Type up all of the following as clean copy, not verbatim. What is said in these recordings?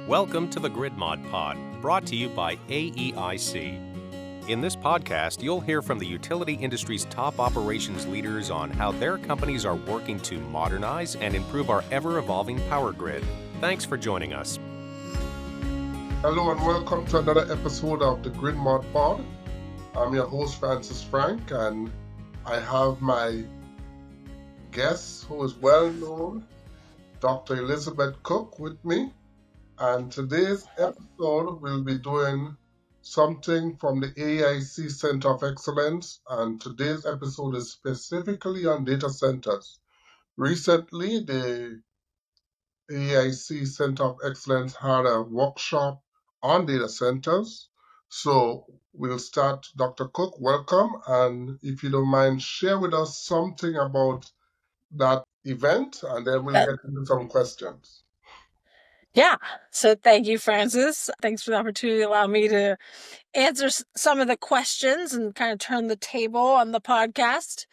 Welcome to the Grid Mod Pod, brought to you by AEIC. In this podcast, you'll hear from the utility industry's top operations leaders on how their companies are working to modernize and improve our ever-evolving power grid. Thanks for joining us. Hello and welcome to another episode of the Grid Mod Pod. I'm your host, Francis Frank, and I have my guest, who is well known, Dr. Elizabeth Cook, with me. And today's episode, we'll be doing something from the AEIC Center of Excellence, and today's episode is specifically on data centers. Recently, the AEIC Center of Excellence had a workshop on data centers. So we'll start. Dr. Cook, welcome. And if you don't mind, share with us something about that event, and then we'll get into some questions. Yeah. So thank you, Francis. Thanks for the opportunity to allow me to answer some of the questions and kind of turn the table on the podcast.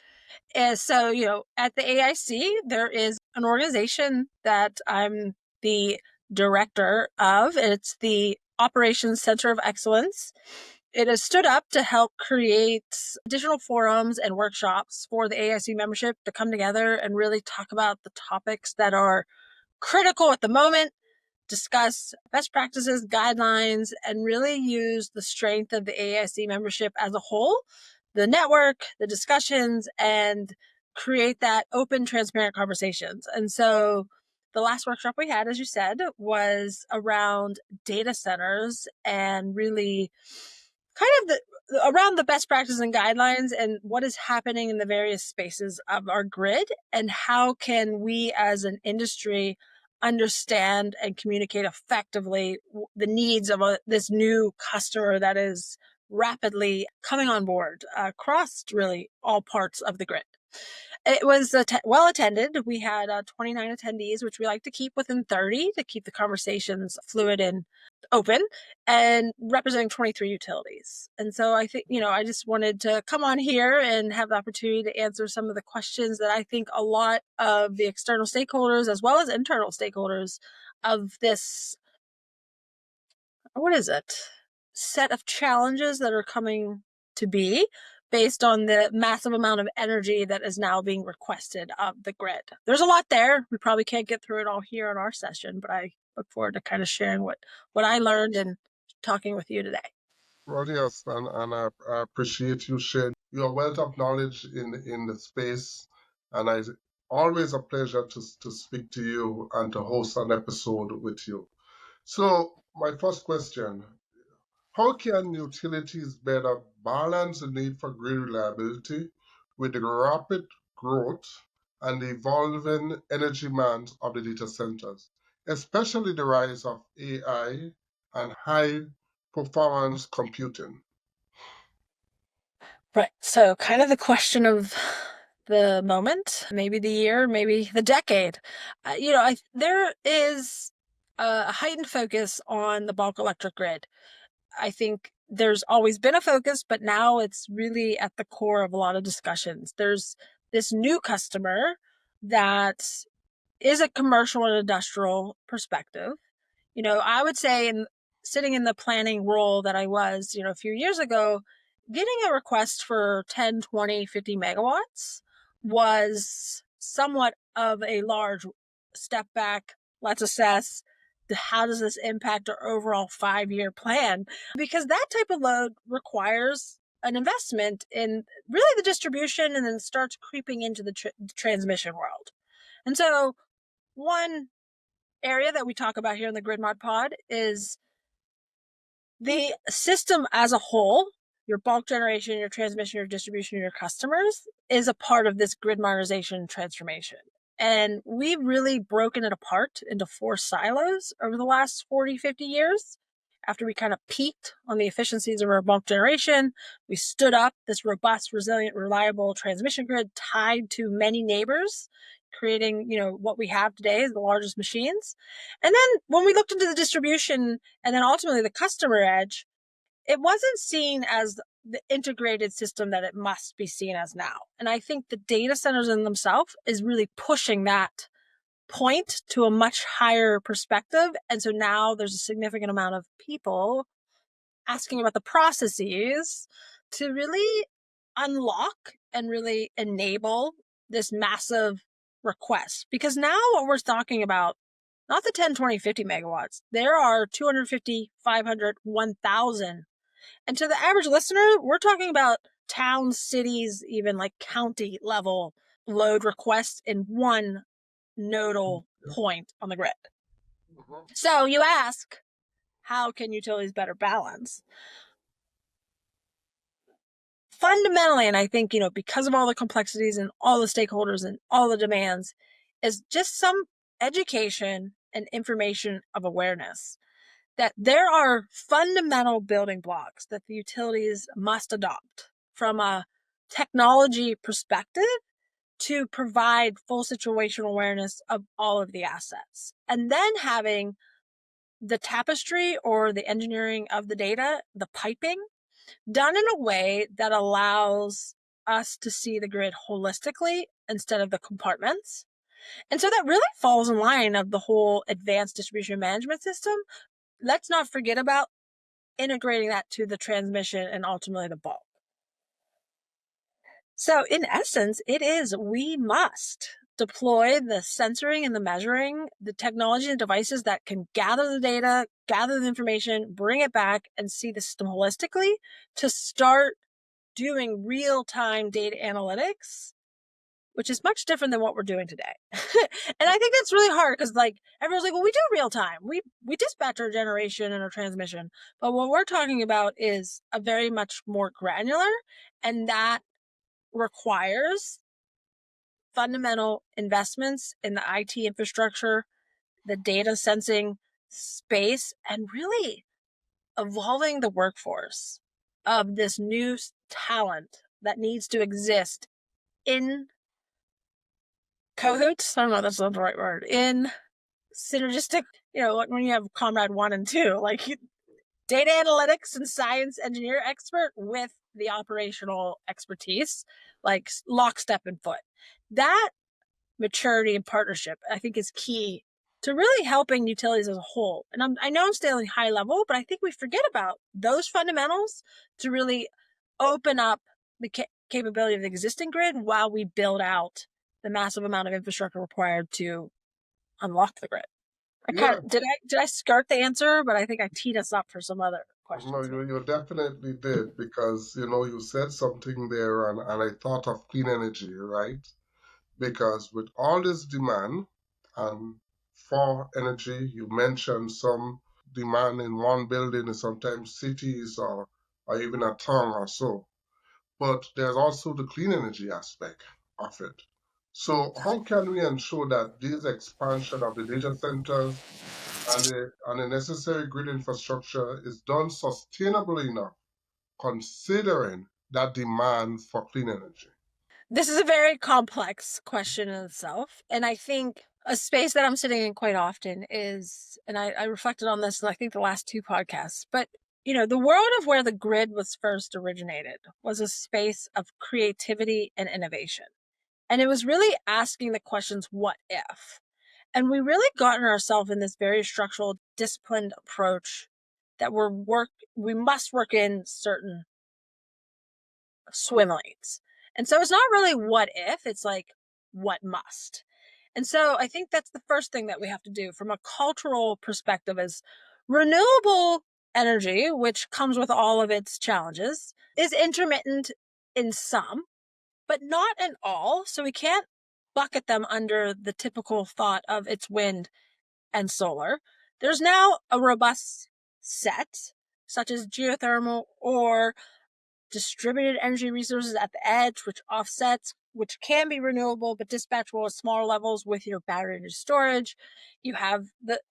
So, at the AIC, there is an organization that I'm the director of. It's the Operations Center of Excellence. It has stood up to help create additional forums and workshops for the AIC membership to come together and really talk about the topics that are critical at the moment, discuss best practices, guidelines, and really use the strength of the AIC membership as a whole, the network, the discussions, and create that open, transparent conversations. And so the last workshop we had, as you said, was around data centers and really kind of around the best practices and guidelines and what is happening in the various spaces of our grid and how can we as an industry understand and communicate effectively the needs of this new customer that is rapidly coming on board across really all parts of the grid. It was well attended. We had 29 attendees, which we like to keep within 30 to keep the conversations fluid and open, and representing 23 utilities. And so I think, I just wanted to come on here and have the opportunity to answer some of the questions that I think a lot of the external stakeholders, as well as internal stakeholders of this, set of challenges that are coming to be based on the massive amount of energy that is now being requested of the grid. There's a lot there. We probably can't get through it all here in our session, but I look forward to kind of sharing what I learned and talking with you today. Well, yes, and I appreciate you sharing your wealth of knowledge in the space, and it's always a pleasure to speak to you and to host an episode with you. So my first question, how can utilities better balance the need for grid reliability with the rapid growth and the evolving energy demands of the data centers, especially the rise of AI and high performance computing? Right. So kind of the question of the moment, maybe the year, maybe the decade. There is a heightened focus on the bulk electric grid. I think there's always been a focus, but now it's really at the core of a lot of discussions. There's this new customer that is a commercial and industrial perspective. I would say sitting in the planning role that I was, a few years ago, getting a request for 10, 20, 50 megawatts was somewhat of a large step back. Let's assess how does this impact our overall 5-year plan? Because that type of load requires an investment in really the distribution and then starts creeping into the transmission world. And so one area that we talk about here in the Grid Mod Pod is the system as a whole, your bulk generation, your transmission, your distribution, your customers, is a part of this grid modernization transformation. And we've really broken it apart into 4 silos over the last 40, 50 years. After we kind of peaked on the efficiencies of our bulk generation, we stood up this robust, resilient, reliable transmission grid tied to many neighbors, creating, what we have today is the largest machines. And then when we looked into the distribution and then ultimately the customer edge, it wasn't seen as the integrated system that it must be seen as now. And I think the data centers in themselves is really pushing that point to a much higher perspective. And so now there's a significant amount of people asking about the processes to really unlock and really enable this massive request. Because now what we're talking about, not the 10, 20, 50 megawatts, there are 250, 500, 1,000. And to the average listener, we're talking about towns, cities, even like county level load requests in one nodal point on the grid. So you ask, how can utilities better balance? Fundamentally, and I think, because of all the complexities and all the stakeholders and all the demands, is just some education and information of awareness that there are fundamental building blocks that the utilities must adopt from a technology perspective to provide full situational awareness of all of the assets. And then having the tapestry or the engineering of the data, the piping, done in a way that allows us to see the grid holistically instead of the compartments. And so that really falls in line of the whole advanced distribution management system. Let's not forget about integrating that to the transmission and ultimately the bulk. So in essence, we must deploy the sensoring and the measuring, the technology and devices that can gather the data, gather the information, bring it back, and see the system holistically to start doing real-time data analytics, which is much different than what we're doing today. And I think that's really hard because everyone's like, well, we do real time. We dispatch our generation and our transmission. But what we're talking about is a very much more granular, and that requires fundamental investments in the IT infrastructure, the data sensing space, and really evolving the workforce of this new talent that needs to exist in cahoots. I don't know if that's not the right word. In synergistic, when you have comrade 1 and 2, data analytics and science engineer expert with the operational expertise, like lockstep and foot. That maturity and partnership, I think, is key to really helping utilities as a whole. And I know I'm staying high level, but I think we forget about those fundamentals to really open up the capability of the existing grid while we build out the massive amount of infrastructure required to unlock the grid. Did I skirt the answer? But I think I teed us up for some other questions. No, you definitely did because you said something there, and I thought of clean energy, right? Because with all this demand and for energy, you mentioned some demand in one building and sometimes cities or even a town or so. But there's also the clean energy aspect of it. So how can we ensure that this expansion of the data centers and the necessary grid infrastructure is done sustainably enough, considering that demand for clean energy? This is a very complex question in itself. And I think a space that I'm sitting in quite often is, and I reflected on this in I think the last 2 podcasts, but the world of where the grid was first originated was a space of creativity and innovation. And it was really asking the questions, what if? And we really gotten ourselves in this very structural, disciplined approach that we must work in certain swim lanes. And so it's not really what if, it's like what must. And so I think that's the first thing that we have to do from a cultural perspective is renewable energy, which comes with all of its challenges, is intermittent in some, but not in all. So we can't bucket them under the typical thought of it's wind and solar. There's now a robust set, such as geothermal or distributed energy resources at the edge, which offsets, which can be renewable, but dispatchable at smaller levels with your battery energy storage. You have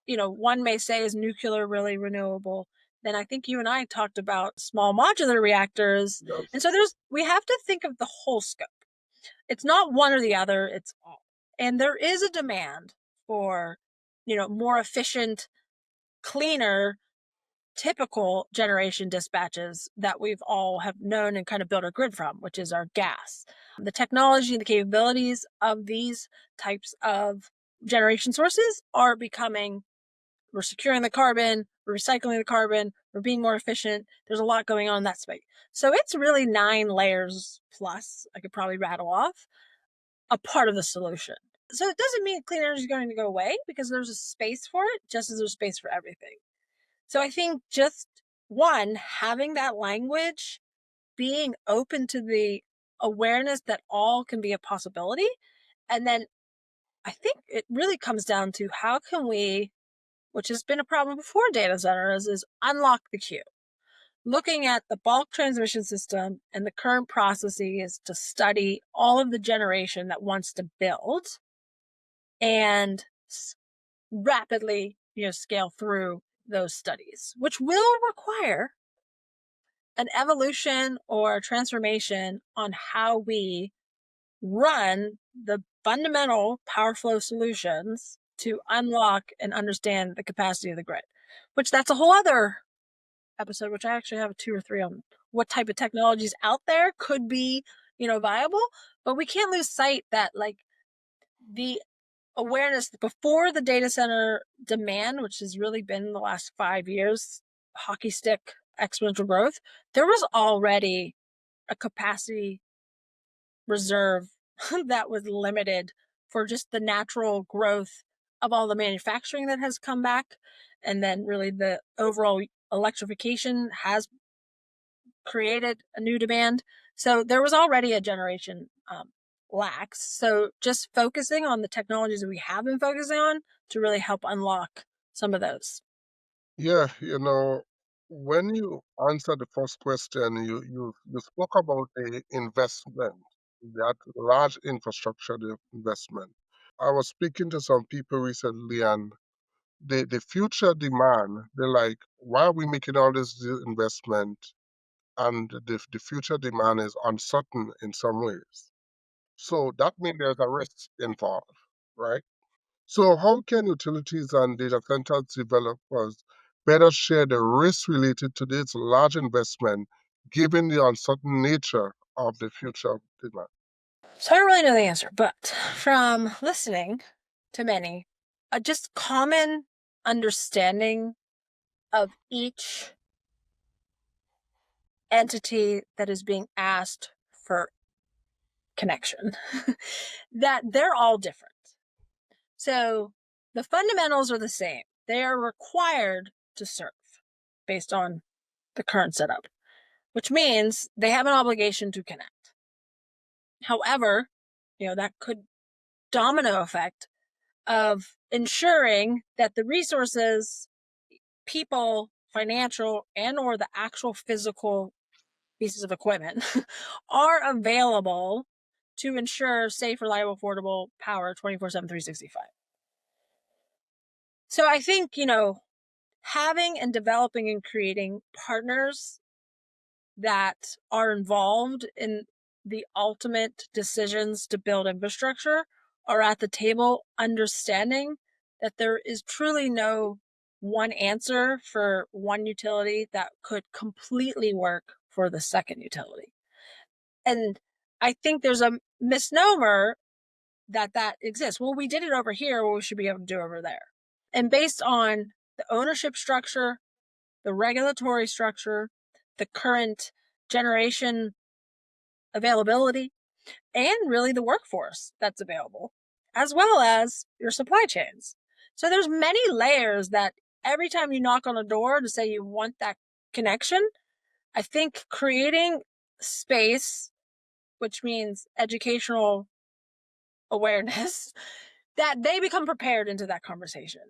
one may say is nuclear really renewable. Then I think you and I talked about small modular reactors. Yes. And so we have to think of the whole scope. It's not one or the other, it's all. And there is a demand for, more efficient, cleaner, typical generation dispatches that we've all have known and kind of built our grid from, which is our gas. The technology and the capabilities of these types of generation sources are we're securing the carbon, we're recycling the carbon, we're being more efficient. There's a lot going on in that space. So it's really 9 layers plus, I could probably rattle off, a part of the solution. So it doesn't mean clean energy is going to go away, because there's a space for it, just as there's space for everything. So I think just one, having that language, being open to the awareness that all can be a possibility. And then I think it really comes down to how can we, which has been a problem before data centers, is unlock the queue. Looking at the bulk transmission system and the current processes to study all of the generation that wants to build and rapidly scale through those studies, which will require an evolution or transformation on how we run the fundamental power flow solutions to unlock and understand the capacity of the grid, which that's a whole other episode, which I actually have 2 or 3 on what type of technologies out there could be, viable. But we can't lose sight that like the awareness before the data center demand, which has really been the last 5 years, hockey stick exponential growth, there was already a capacity reserve that was limited for just the natural growth of all the manufacturing that has come back. And then really the overall electrification has created a new demand. So there was already a generation lax. So just focusing on the technologies that we have been focusing on to really help unlock some of those. Yeah, when you answered the first question, you spoke about the investment, that large infrastructure investment. I was speaking to some people recently, and the future demand, they're like, why are we making all this investment? And the future demand is uncertain in some ways. So that means there's a risk involved, right? So how can utilities and data centers developers better share the risks related to this large investment, given the uncertain nature of the future demand? So I don't really know the answer, but from listening to many, a just common understanding of each entity that is being asked for connection, that they're all different. So the fundamentals are the same. They are required to serve based on the current setup, which means they have an obligation to connect. However, that could domino effect of ensuring that the resources, people, financial, and or the actual physical pieces of equipment are available to ensure safe, reliable, affordable power 24/7, 365. So I think, having and developing and creating partners that are involved in the ultimate decisions to build infrastructure are at the table, understanding that there is truly no one answer for one utility that could completely work for the second utility. And I think there's a misnomer that exists. Well, we did it over here, well, we should be able to do it over there. And based on the ownership structure, the regulatory structure, the current generation availability, and really the workforce that's available, as well as your supply chains. So there's many layers that every time you knock on a door to say you want that connection, I think creating space, which means educational awareness, that they become prepared into that conversation.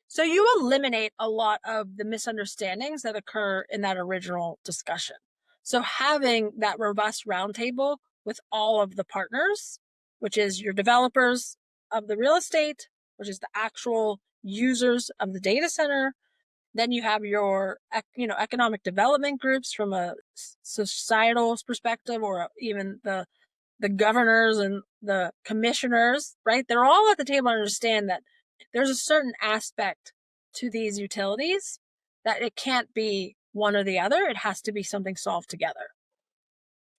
So you eliminate a lot of the misunderstandings that occur in that original discussion. So having that robust roundtable with all of the partners, which is your developers of the real estate, which is the actual users of the data center, then you have your economic development groups from a societal perspective, or even the governors and the commissioners, right? They're all at the table and understand that there's a certain aspect to these utilities that it can't be one or the other. It has to be something solved together.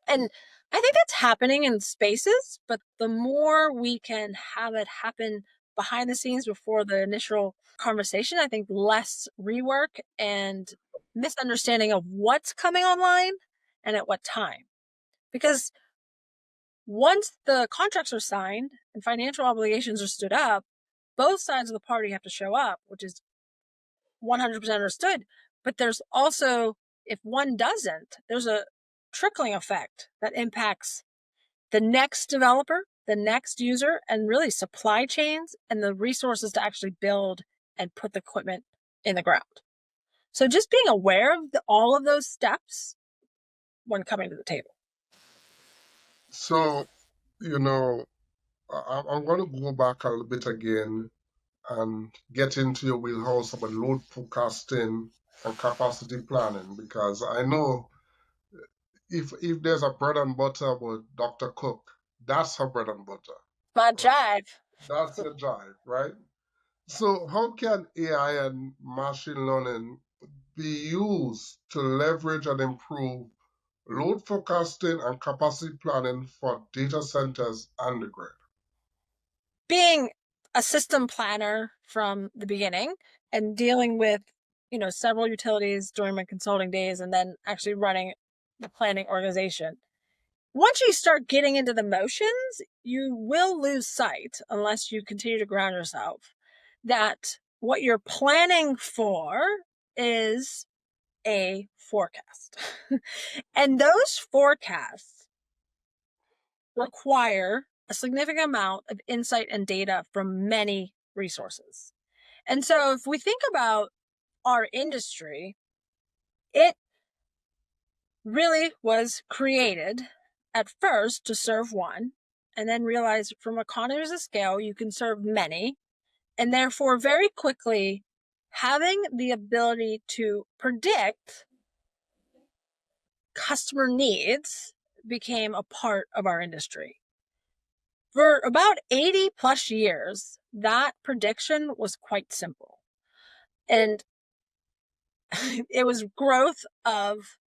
And I think that's happening in spaces, but the more we can have it happen behind the scenes before the initial conversation. I think less rework and misunderstanding of what's coming online and at what time. Because once the contracts are signed and financial obligations are stood up, both sides of the party have to show up, which is 100% understood. But there's also, if one doesn't, there's a trickling effect that impacts the next developer, the next user, and really supply chains and the resources to actually build and put the equipment in the ground. So just being aware of all of those steps when coming to the table. So, I'm going to go back a little bit again and get into your wheelhouse about load forecasting and capacity planning, because I know if there's a bread and butter with Dr. Cook, that's her bread and butter. My jive. That's the jive, right? So how can AI and machine learning be used to leverage and improve load forecasting and capacity planning for data centers and the grid? Being a system planner from the beginning and dealing with, several utilities during my consulting days and then actually running the planning organization. Once you start getting into the motions, you will lose sight, unless you continue to ground yourself, that what you're planning for is a forecast. And those forecasts require a significant amount of insight and data from many resources. And so if we think about our industry, it really was created at first to serve one, and then realized from economies of scale you can serve many, and therefore very quickly having the ability to predict customer needs became a part of our industry. For about 80 plus years, that prediction was quite simple. And it was growth of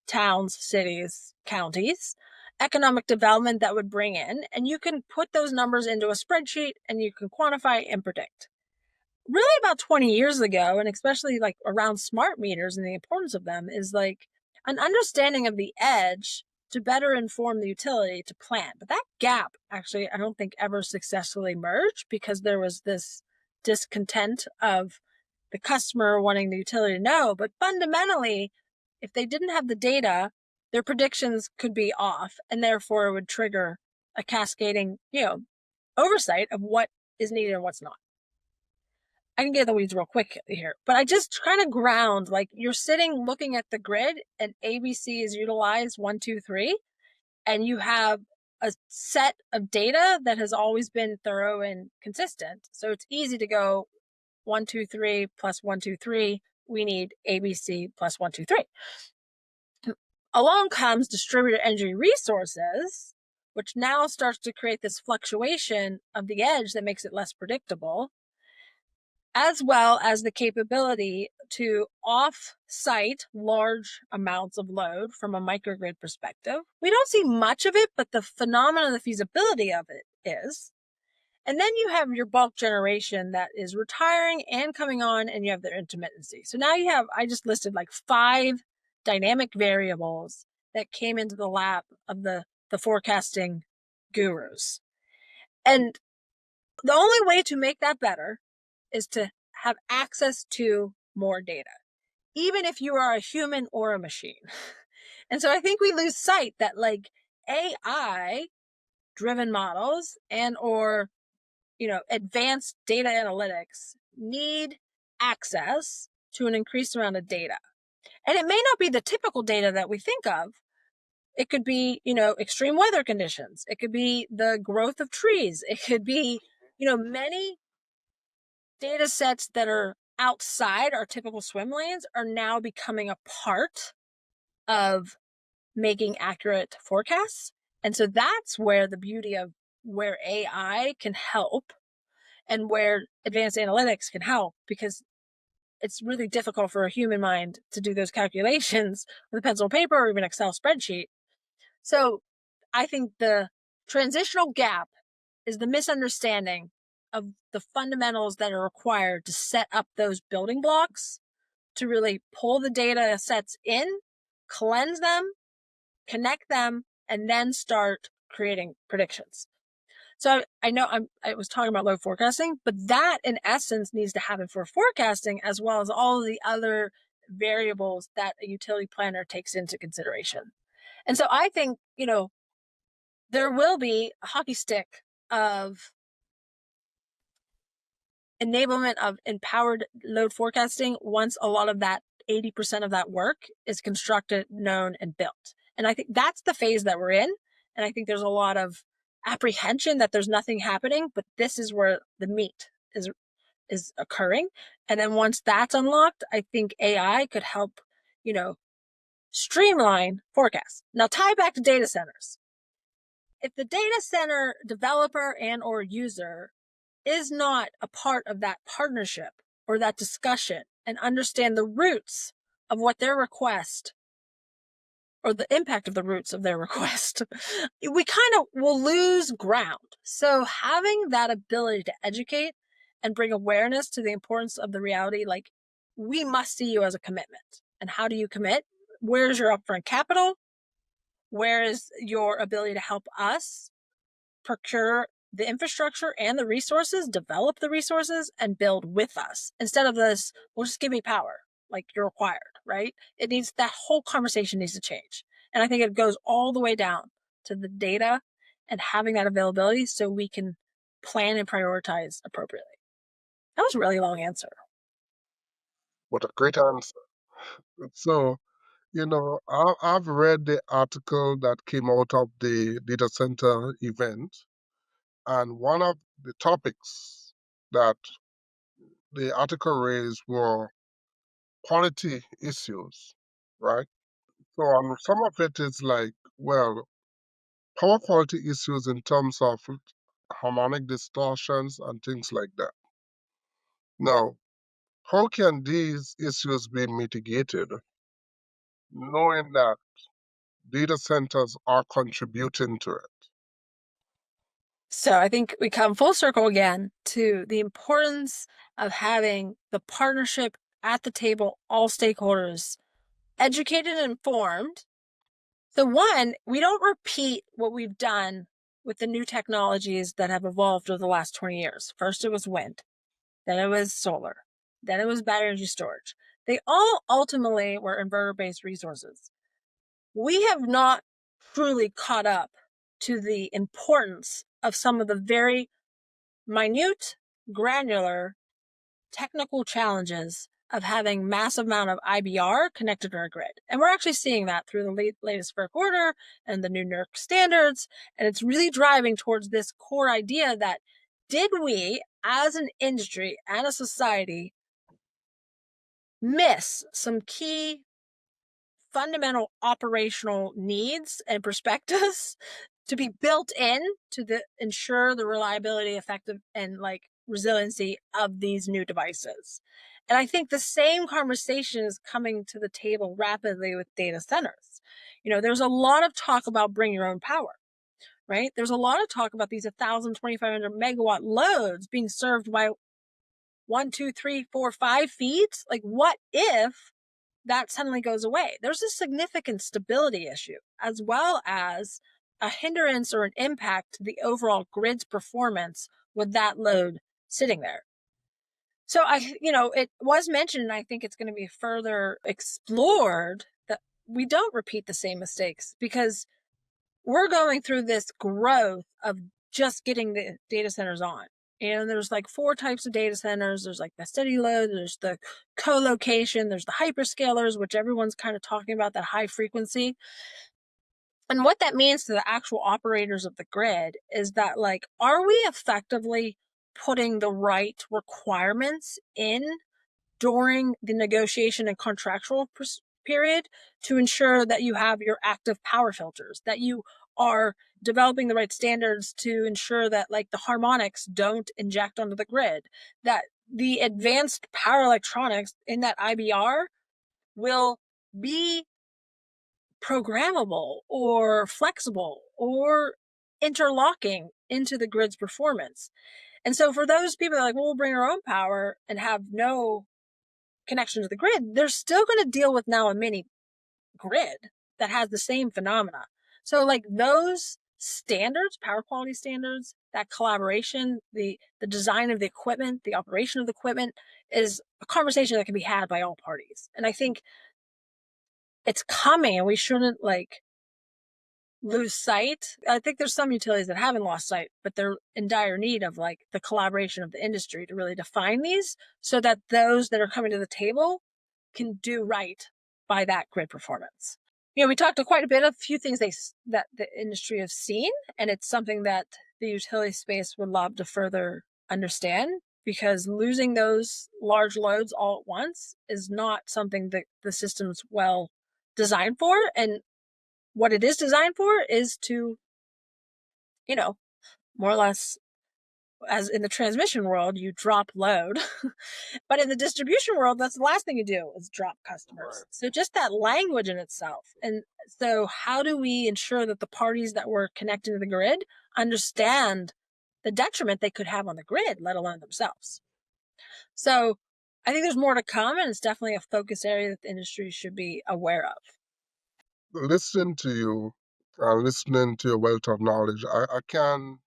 towns, cities, counties, economic development that would bring in, and you can put those numbers into a spreadsheet and you can quantify and predict. Really about 20 years ago, and especially like around smart meters and the importance of them, is like an understanding of the edge to better inform the utility to plan. But that gap actually, I don't think ever successfully merged, because there was this discontent of the customer wanting the utility to know. But fundamentally, if they didn't have the data, their predictions could be off, and therefore it would trigger a cascading, oversight of what is needed and what's not. I can get in the weeds real quick here, but I just kind of ground, like you're sitting looking at the grid and ABC is utilized 1, 2, 3, and you have a set of data that has always been thorough and consistent. So it's easy to go 1, 2, 3 plus 1, 2, 3. We need ABC plus 1, 2, 3. Along comes distributed energy resources, which now starts to create this fluctuation of the edge that makes it less predictable, as well as the capability to off-site large amounts of load from a microgrid perspective. We don't see much of it, but the phenomenon, the feasibility of it is. And then you have your bulk generation that is retiring and coming on, and you have their intermittency. So now you have, I just listed like 5 dynamic variables that came into the lap of the forecasting gurus. And the only way to make that better is to have access to more data, even if you are a human or a machine. And so I think we lose sight that like AI driven models and or advanced data analytics need access to an increased amount of data. And it may not be the typical data that we think of. It could be, extreme weather conditions. It could be the growth of trees. It could be, many data sets that are outside our typical swim lanes are now becoming a part of making accurate forecasts. And so that's where the beauty of where AI can help and where advanced analytics can help, because it's really difficult for a human mind to do those calculations with a pencil and paper or even Excel spreadsheet. So I think the transitional gap is the misunderstanding of the fundamentals that are required to set up those building blocks to really pull the data sets in, cleanse them, connect them, and then start creating predictions. So I know I was talking about load forecasting, but that in essence needs to happen for forecasting as well as all of the other variables that a utility planner takes into consideration. And so I think, there will be a hockey stick of enablement of empowered load forecasting once a lot of that 80% of that work is constructed, known, and built. And I think that's the phase that we're in. And I think there's a lot of apprehension that there's nothing happening, but this is where the meat is occurring. And then once that's unlocked, I think AI could help, streamline forecasts. Now tie back to data centers. If the data center developer and or user is not a part of that partnership or that discussion and understand the roots of what their request or the impact of the roots of their request, we kind of will lose ground. So having that ability to educate and bring awareness to the importance of the reality, like we must see you as a commitment. And how do you commit? Where's your upfront capital? Where is your ability to help us procure the infrastructure and the resources, develop the resources, and build with us instead of this, well, just give me power, like you're required, right? That whole conversation needs to change. And I think it goes all the way down to the data and having that availability so we can plan and prioritize appropriately. That was a really long answer. What a great answer. So, I've read the article that came out of the data center event, and one of the topics that the article raised were quality issues, right? So, some of it is like, well, power quality issues in terms of harmonic distortions and things like that. Now, how can these issues be mitigated, knowing that data centers are contributing to it? So I think we come full circle again to the importance of having the partnership at the table, all stakeholders educated and informed. So one, we don't repeat what we've done with the new technologies that have evolved over the last 20 years. First it was wind, then it was solar, then it was battery energy storage. They all ultimately were inverter-based resources. We have not truly caught up to the importance of some of the very minute, granular, technical challenges of having massive amount of IBR connected to our grid. And we're actually seeing that through the latest FERC order and the new NERC standards. And it's really driving towards this core idea that did we, as an industry and a society, miss some key fundamental operational needs and perspectives to be built in to ensure the reliability, effective, and resiliency of these new devices. And I think the same conversation is coming to the table rapidly with data centers. There's a lot of talk about bring your own power, right? There's a lot of talk about these 1,000, 2,500 megawatt loads being served by 1, 2, 3, 4, 5 feet. Like, what if that suddenly goes away? There's a significant stability issue, as well as a hindrance or an impact to the overall grid's performance with that load sitting there. So it was mentioned, and I think it's going to be further explored that we don't repeat the same mistakes, because we're going through this growth of just getting the data centers on. And there's 4 types of data centers. There's the steady load, there's the co-location, there's the hyperscalers, which everyone's kind of talking about, that high frequency. And what that means to the actual operators of the grid is that, are we effectively putting the right requirements in during the negotiation and contractual period to ensure that you have your active power filters, that you are developing the right standards to ensure that the harmonics don't inject onto the grid, that the advanced power electronics in that IBR will be programmable or flexible or interlocking into the grid's performance. And so for those people that are like, well, we'll bring our own power and have no connection to the grid, they're still going to deal with now a mini grid that has the same phenomena. So like those standards, power quality standards, that collaboration, the design of the equipment, the operation of the equipment is a conversation that can be had by all parties. And I think it's coming, and we shouldn't like lose sight. I think there's some utilities that haven't lost sight, but they're in dire need of like the collaboration of the industry to really define these so that those that are coming to the table can do right by that grid performance. We talked quite a bit of a few things that the industry has seen, and it's something that the utility space would love to further understand, because losing those large loads all at once is not something that the system's well designed for. And what it is designed for is to, more or less, as in the transmission world, you drop load. But in the distribution world, that's the last thing you do is drop customers. Right. So just that language in itself. And so how do we ensure that the parties that we're connecting to the grid understand the detriment they could have on the grid, let alone themselves? So I think there's more to come, and it's definitely a focus area that the industry should be aware of. Listening to you, listening to your wealth of knowledge, I can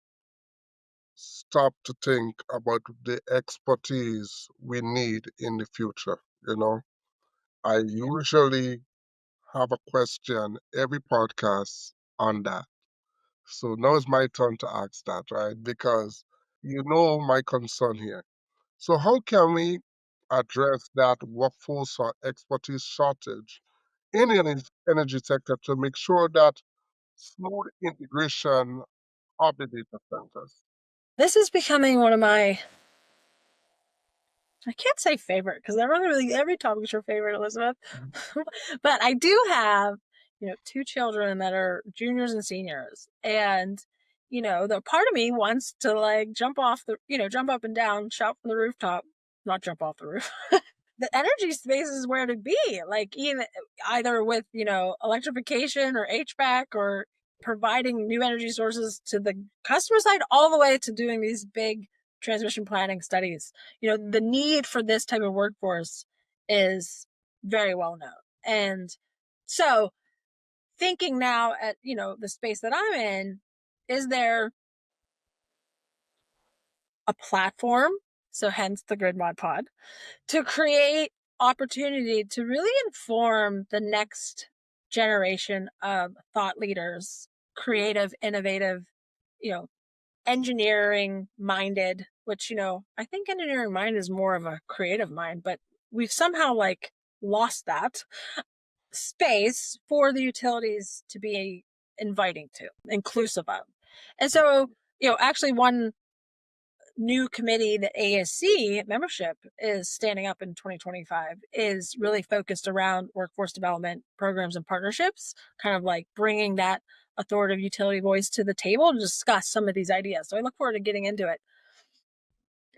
stop to think about the expertise we need in the future. I usually have a question every podcast on that. So now it's my turn to ask that, right? Because my concern here. So how can we address that workforce or expertise shortage in the energy sector to make sure that smooth integration of the data centers? This is becoming one of my, I can't say favorite because every topic is your favorite, Elizabeth. But I do have, two children that are juniors and seniors, and the part of me wants to like jump up and down, shout from the rooftop, not jump off the roof. The energy space is where to be, like even either with electrification or HVAC or providing new energy sources to the customer side, all the way to doing these big transmission planning studies. The need for this type of workforce is very well known. And so thinking now at the space that I'm in, is there a platform, so hence the Grid Mod Pod, to create opportunity to really inform the next generation of thought leaders, creative, innovative, engineering minded, which, I think engineering mind is more of a creative mind, but we've somehow like lost that space for the utilities to be inviting to, inclusive of. And so, actually one new committee that AEIC membership is standing up in 2025 is really focused around workforce development programs and partnerships, kind of like bringing that authoritative utility voice to the table to discuss some of these ideas. So I look forward to getting into it.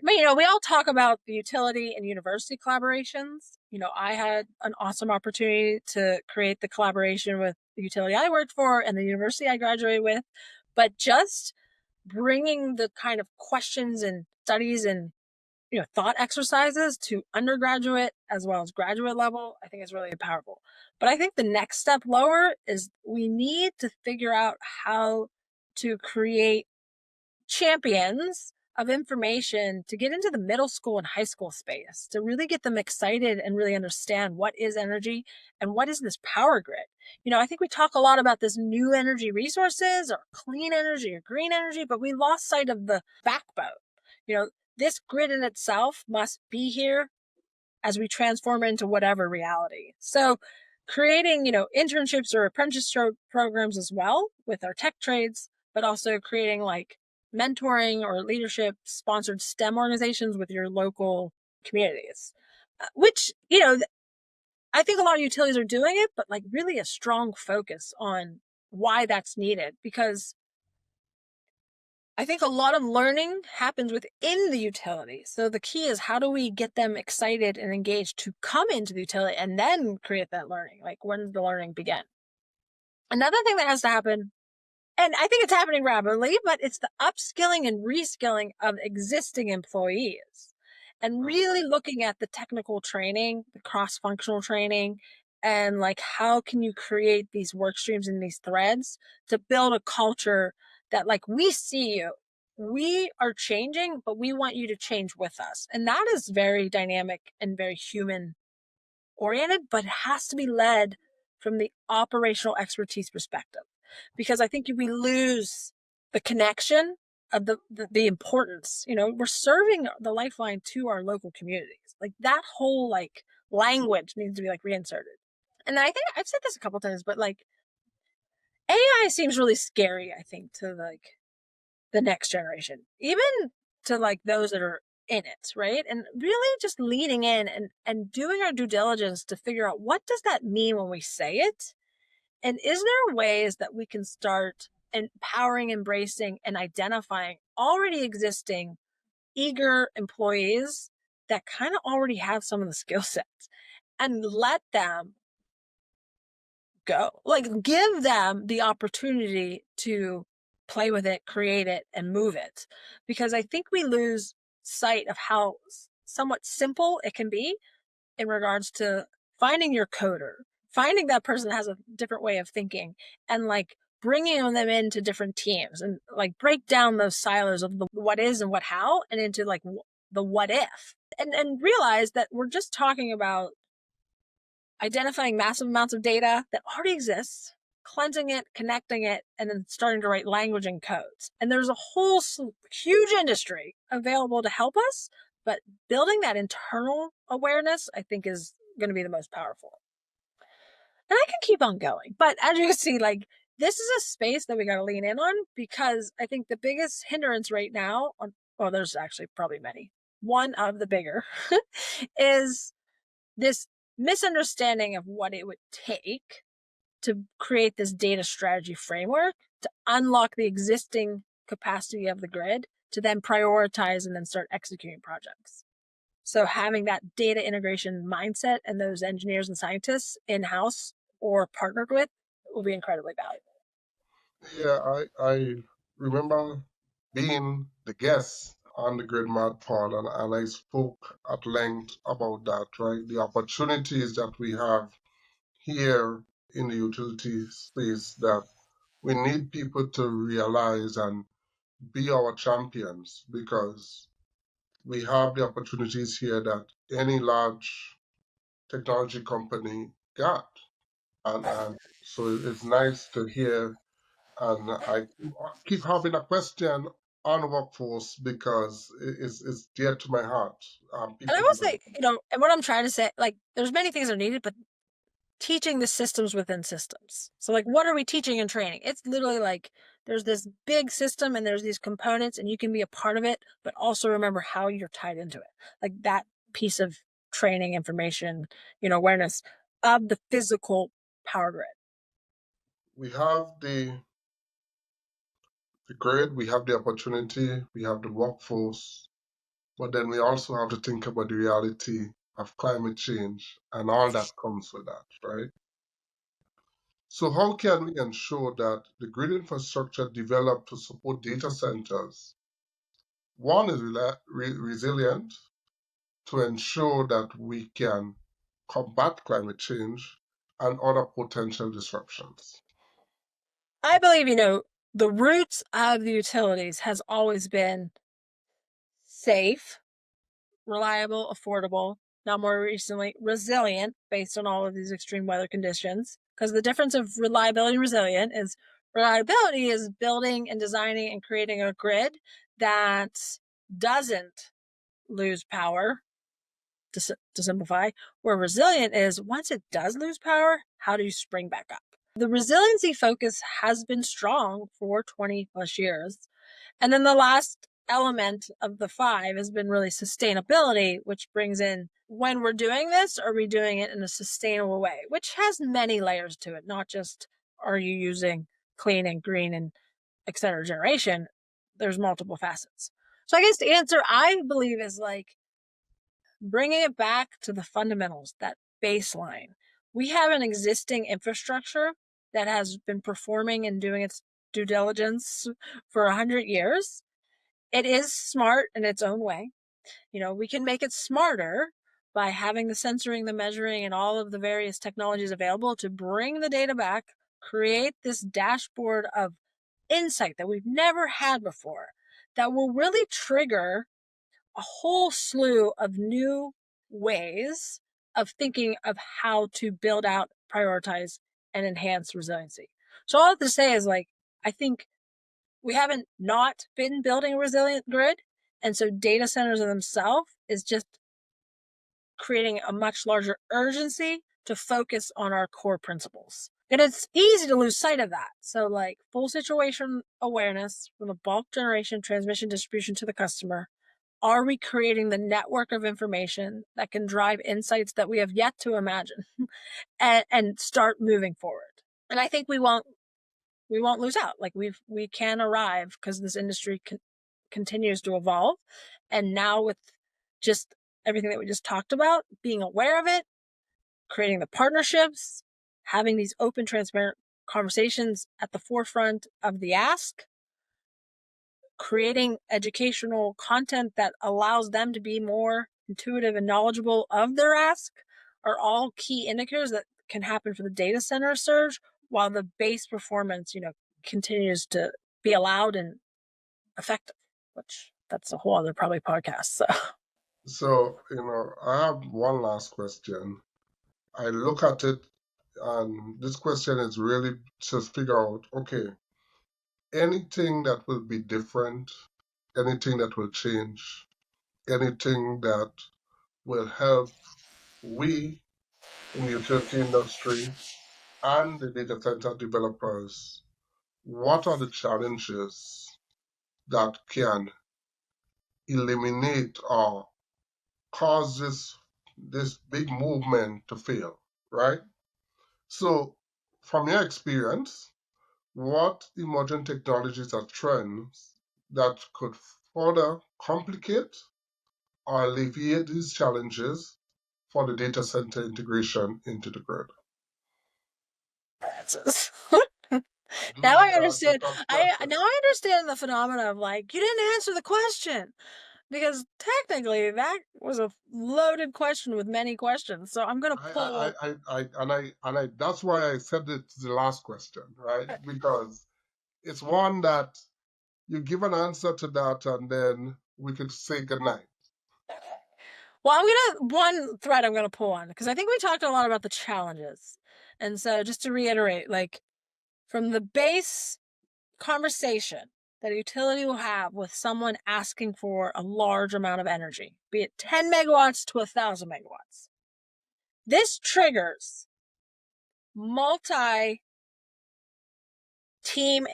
But, we all talk about the utility and university collaborations. I had an awesome opportunity to create the collaboration with the utility I worked for and the university I graduated with. But just bringing the kind of questions and studies and thought exercises to undergraduate as well as graduate level, I think is really powerful. But I think the next step lower is we need to figure out how to create champions of information to get into the middle school and high school space, to really get them excited and really understand what is energy and what is this power grid. I think we talk a lot about this new energy resources or clean energy or green energy, but we lost sight of the backbone. This grid in itself must be here as we transform into whatever reality. So creating, internships or apprenticeship programs as well with our tech trades, but also creating like mentoring or leadership sponsored STEM organizations with your local communities, which, I think a lot of utilities are doing it, but like really a strong focus on why that's needed, because I think a lot of learning happens within the utility. So the key is, how do we get them excited and engaged to come into the utility and then create that learning? Like, when does the learning begin? Another thing that has to happen And I think it's happening rapidly, but it's the upskilling and reskilling of existing employees and really looking at the technical training, the cross-functional training, and like how can you create these work streams and these threads to build a culture that like we see you, we are changing, but we want you to change with us. And that is very dynamic and very human oriented, but it has to be led from the operational expertise perspective. Because I think if we lose the connection of the importance, we're serving the lifeline to our local communities. Like that whole like language needs to be like reinserted. And I think I've said this a couple times, but like AI seems really scary, I think, to like the next generation, even to like those that are in it, right? And really just leaning in and doing our due diligence to figure out what does that mean when we say it? And is there ways that we can start empowering, embracing, and identifying already existing eager employees that kind of already have some of the skill sets and let them go? Like give them the opportunity to play with it, create it, and move it. Because I think we lose sight of how somewhat simple it can be in regards to finding your coder, finding that person that has a different way of thinking, and like bringing them into different teams and like break down those silos of the what is and what how and into like the what if, and realize that we're just talking about identifying massive amounts of data that already exists, cleansing it, connecting it, and then starting to write language and codes. And there's a whole huge industry available to help us, but building that internal awareness, I think, is going to be the most powerful. And I can keep on going, but as you can see, like this is a space that we got to lean in on, because I think the biggest hindrance right now, well, there's actually probably many. One of the bigger is this misunderstanding of what it would take to create this data strategy framework to unlock the existing capacity of the grid to then prioritize and then start executing projects. So having that data integration mindset and those engineers and scientists in-house or partnered with will be incredibly valuable. Yeah, I remember being the guest on the Grid Mod pod, and I spoke at length about that, right? The opportunities that we have here in the utility space, that we need people to realize and be our champions, because we have the opportunities here that any large technology company got. And so it's nice to hear. And I keep having a question on workforce because it's dear to my heart. And I People will don't. say, and what I'm trying to say, like, there's many things that are needed, but teaching the systems within systems. So like, what are we teaching and training? It's literally like there's this big system and there's these components and you can be a part of it, but also remember how you're tied into it. Like that piece of training, information, awareness of the physical power grid. We have the grid, we have the opportunity, we have the workforce, but then we also have to think about the reality of climate change and all that comes with that, right? So how can we ensure that the grid infrastructure developed to support data centers, one, is resilient to ensure that we can combat climate change and other potential disruptions? I believe, the roots of the utilities has always been safe, reliable, affordable, now more recently, resilient based on all of these extreme weather conditions. Because the difference of reliability and resilient is reliability is building and designing and creating a grid that doesn't lose power, to simplify, where resilient is once it does lose power, how do you spring back up? The resiliency focus has been strong for 20 plus years. And then the last element of the 5 has been really sustainability, which brings in when we're doing this, are we doing it in a sustainable way, which has many layers to it, not just are you using clean and green and et cetera generation. There's multiple facets. So I guess the answer, I believe, is like bringing it back to the fundamentals, that baseline. We have an existing infrastructure that has been performing and doing its due diligence for 100 years. It is smart in its own way. We can make it smarter by having the sensoring, the measuring, and all of the various technologies available to bring the data back, create this dashboard of insight that we've never had before that will really trigger a whole slew of new ways of thinking of how to build out, prioritize, and enhance resiliency. So all I have to say is, I think we haven't not been building a resilient grid. And so data centers in themselves is just creating a much larger urgency to focus on our core principles. And it's easy to lose sight of that. So full situation awareness from the bulk generation, transmission, distribution to the customer. Are we creating the network of information that can drive insights that we have yet to imagine and start moving forward? And I think we won't lose out. We can arrive because this industry continues to evolve. And now with just everything that we just talked about, being aware of it, creating the partnerships, having these open, transparent conversations at the forefront of the ask, creating educational content that allows them to be more intuitive and knowledgeable of their ask are all key indicators that can happen for the data center surge while the base performance, continues to be allowed and effective, which that's a whole other probably podcast. So, I have one last question. I look at it, and this question is really to figure out, okay, anything that will be different, anything that will change, anything that will help we in the utility industry and the data center developers, what are the challenges that can eliminate or cause this big movement to fail, right? So, from your experience, what emerging technologies or trends that could further complicate or alleviate these challenges for the data center integration into the grid? Francis. Now Those I are the understand. tough I questions. now I understand the phenomena of you didn't answer the question, because technically that was a loaded question with many questions. So I'm gonna pull. That's why I said it's the last question, right? Because it's one that you give an answer to that and then we could say goodnight. Well, one thread I'm gonna pull on, because I think we talked a lot about the challenges, and so just to reiterate, from the base conversation that a utility will have with someone asking for a large amount of energy, be it 10 megawatts to 1,000 megawatts. This triggers multi-team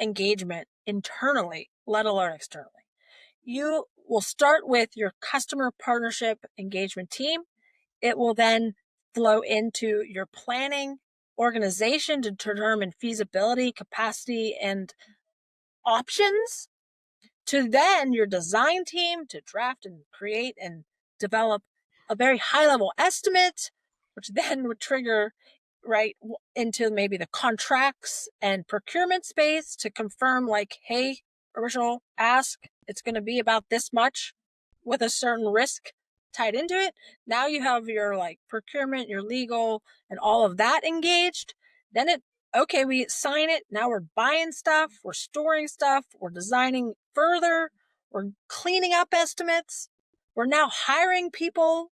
engagement internally, let alone externally. You will start with your customer partnership engagement team. It will then flow into your planning organization to determine feasibility, capacity, and options, to then your design team to draft and create and develop a very high level estimate, which then would trigger right into maybe the contracts and procurement space to confirm hey, original ask, it's going to be about this much with a certain risk tied into it. Now you have your procurement, your legal, and all of that engaged. Then okay, we sign it. Now we're buying stuff, we're storing stuff, we're designing further, we're cleaning up estimates, we're now hiring people.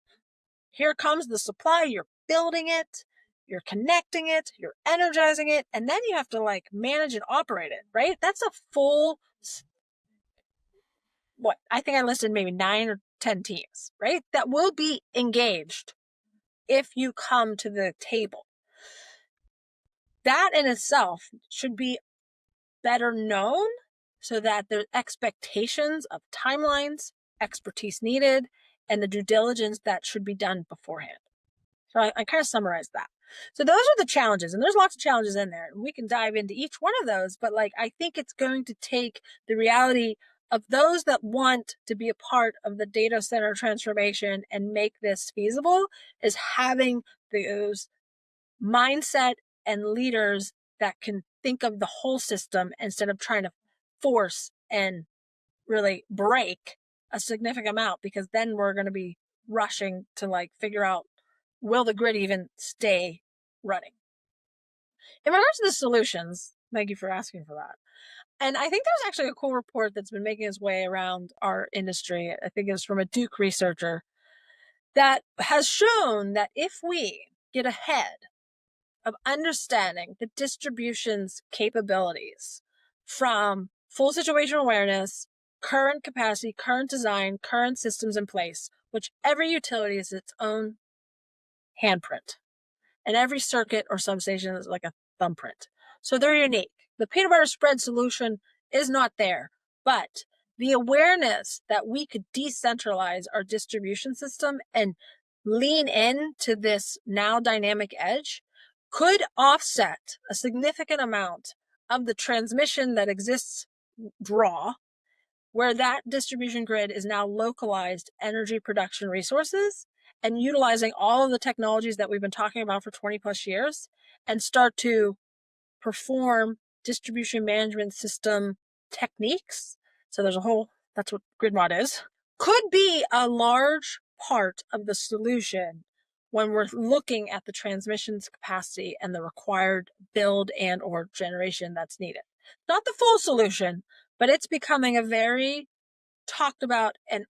Here comes the supply, you're building it, you're connecting it, you're energizing it, and then you have to manage and operate it, right? That's a full, I think I listed maybe 9 or 10 teams, right? That will be engaged if you come to the table. That in itself should be better known so that the expectations of timelines, expertise needed, and the due diligence that should be done beforehand. So I kind of summarized that. So those are the challenges, and there's lots of challenges in there, and we can dive into each one of those, but I think it's going to take the reality of those that want to be a part of the data center transformation and make this feasible is having those mindset and leaders that can think of the whole system instead of trying to force and really break a significant amount, because then we're going to be rushing to like figure out, will the grid even stay running? In regards to the solutions, thank you for asking for that. And I think there's actually a cool report that's been making its way around our industry. I think it's from a Duke researcher that has shown that if we get ahead of understanding the distribution's capabilities from full situational awareness, current capacity, current design, current systems in place, which every utility is its own handprint. And every circuit or substation is like a thumbprint. So they're unique. The peanut butter spread solution is not there, but the awareness that we could decentralize our distribution system and lean into this now dynamic edge could offset a significant amount of the transmission that exists raw, where that distribution grid is now localized energy production resources and utilizing all of the technologies that we've been talking about for 20 plus years, and start to perform distribution management system techniques. So there's a whole, that's what grid mod is, could be a large part of the solution when we're looking at the transmission's capacity and the required build and or generation that's needed. Not the full solution, but it's becoming a very talked about and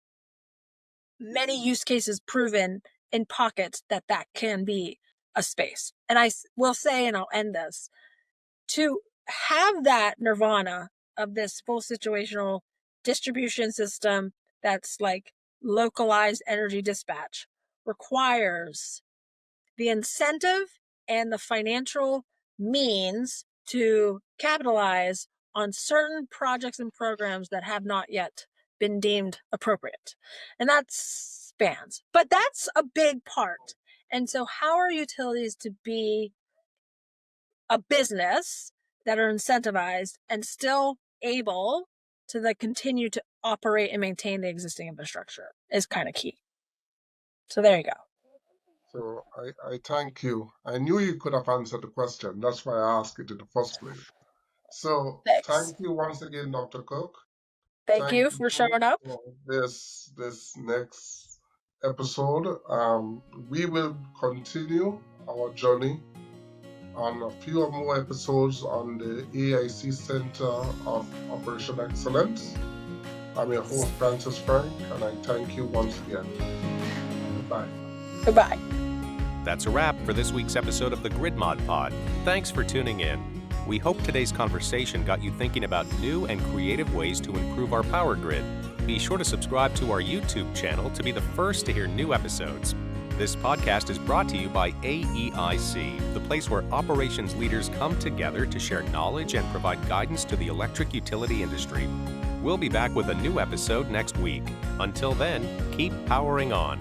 many use cases proven in pockets that can be a space. And I will say, and I'll end this, to have that nirvana of this full situational distribution system that's like localized energy dispatch requires the incentive and the financial means to capitalize on certain projects and programs that have not yet been deemed appropriate. And that spans, but that's a big part. And so how are utilities to be a business that are incentivized and still able to continue to operate and maintain the existing infrastructure is kind of key. So there you go. So I thank you. I knew you could have answered the question. That's why I asked it in the first place. So Thanks. Thank you once again, Dr. Cook. Thank you for showing up. For this next episode. We will continue our journey on a few more episodes on the AEIC Center of Operation Excellence. I'm your host, Francis Frank, and I thank you once again. Goodbye. Goodbye. That's a wrap for this week's episode of the Grid Mod Pod. Thanks for tuning in. We hope today's conversation got you thinking about new and creative ways to improve our power grid. Be sure to subscribe to our YouTube channel to be the first to hear new episodes. This podcast is brought to you by AEIC, the place where operations leaders come together to share knowledge and provide guidance to the electric utility industry. We'll be back with a new episode next week. Until then, keep powering on.